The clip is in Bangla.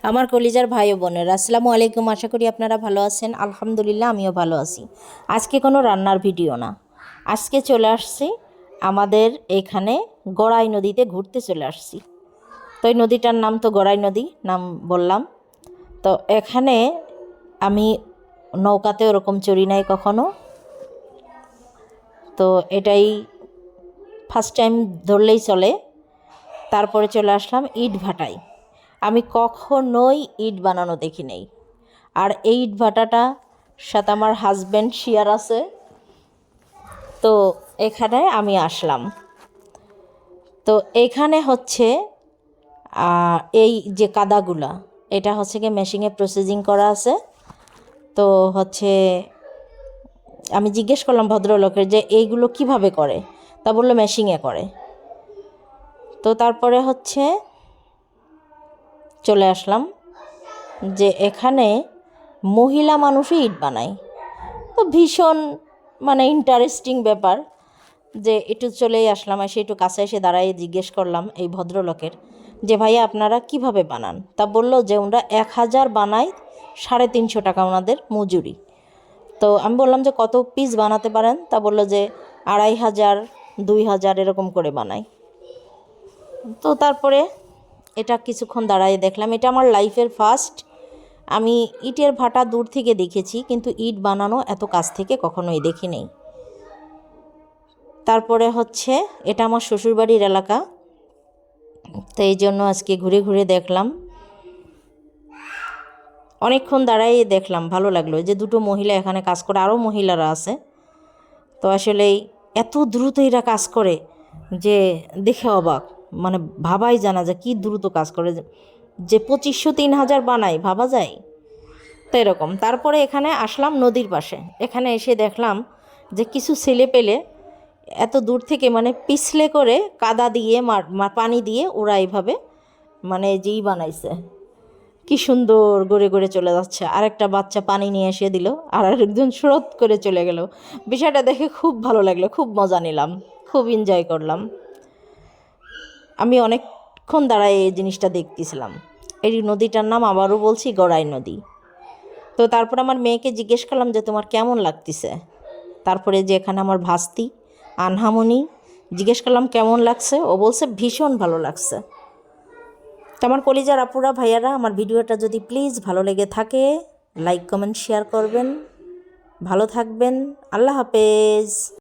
আমার কলিজার ভাই ও বোনেরা, আসসালামু আলাইকুম। আশা করি আপনারা ভালো আছেন। আলহামদুলিল্লাহ, আমিও ভালো আছি। আজকে কোনো রান্নার ভিডিও না, আজকে চলে আসছি আমাদের এখানে গড়াই নদীতে ঘুরতে চলে আসছি। তো এই নদীটার নাম তো গড়াই নদী, নাম বললাম। তো এখানে আমি নৌকাতে ওরকম চড়ি নাই কখনো, তো এটাই ফার্স্ট টাইম ধরলেই চলে। তারপরে চলে আসলাম ইট ভাটায়। আমি কখনোই ইট বানানো দেখি নাই। আর এই ইট ভাটাটা সাথে আমার হাজব্যান্ড শেয়ার আছে। তো এখানে আমি আসলাম। তো এখানে হচ্ছে এই যে কাদাগুলা, এটা হচ্ছে কি মেশিনে প্রসেসিং করা আছে। তো হচ্ছে আমি জিজ্ঞেস করলাম ভদ্রলোকের যে এইগুলো কিভাবে করে, তা বললো মেশিনে করে। তো তারপরে হচ্ছে চলে আসলাম যে এখানে মহিলা মানুষই ইট বানায়। তো ভীষণ ইন্টারেস্টিং ব্যাপার, যে একটু চলেই আসলাম, এসে একটু কাছে এসে দাঁড়াই জিজ্ঞেস করলাম এই ভদ্রলোকের যে ভাইয়া আপনারা কিভাবে বানান। তা বলল যে ওনারা 1000 বানায়, 350 টাকা ওনাদের মজুরি। তো আমি বললাম যে কত পিস বানাতে পারেন। তা বলল যে 2500, 2000 এরকম করে বানায়। তো তারপরে এটা কিছুক্ষণ দাঁড়ায় দেখলাম। এটা আমার লাইফের ফার্স্ট। আমি ইটের ভাটা দূর থেকে দেখেছি, কিন্তু ইট বানানো এত কাছ থেকে কখনোই দেখি নেই। তারপরে হচ্ছে এটা আমার শ্বশুরবাড়ির এলাকা, তো এই জন্য আজকে ঘুরে ঘুরে দেখলাম। অনেকক্ষণ দাঁড়াই দেখলাম, ভালো লাগলো যে দুটো মহিলা এখানে কাজ করে, আরও মহিলারা আছে। তো আসলেই এত দ্রুত এরা কাজ করে যে দেখে অবাক, ভাবাই জানা যে কী দ্রুত কাজ করে, যে 2500 3000 বানায়, ভাবা যায় তো এরকম। তারপরে এখানে আসলাম নদীর পাশে। এখানে এসে দেখলাম যে কিছু ছেলে পেলে এত দূর থেকে পিছলে করে কাদা দিয়ে পানি দিয়ে ওরা এইভাবে যেই বানাইছে, কি সুন্দর গড়ে গড়ে চলে যাচ্ছে। আরেকটা বাচ্চা পানি নিয়ে এসে দিল, আর আরেকজন স্রোত করে চলে গেল। বিষয়টা দেখে খুব ভালো লাগলো, খুব মজা নিলাম, খুব এনজয় করলাম। আমি অনেকক্ষণ দাঁড়ায় এই জিনিসটা দেখতেছিলাম। এই নদীটার নাম আবারও বলছি গড়াই নদী। তো তারপর আমার মেয়েকে জিজ্ঞেস করলাম যে তোমার কেমন লাগতেছে। তারপরে যে এখানে আমার ভাস্তি আনহামনি, জিজ্ঞেস করলাম কেমন লাগছে, ও বলছে ভীষণ ভালো লাগছে। তো আমার কলিজার আপুরা ভাইয়ারা, আমার ভিডিওটা যদি প্লিজ ভালো লেগে থাকে, লাইক কমেন্ট শেয়ার করবেন। ভালো থাকবেন। আল্লাহ হাফেজ।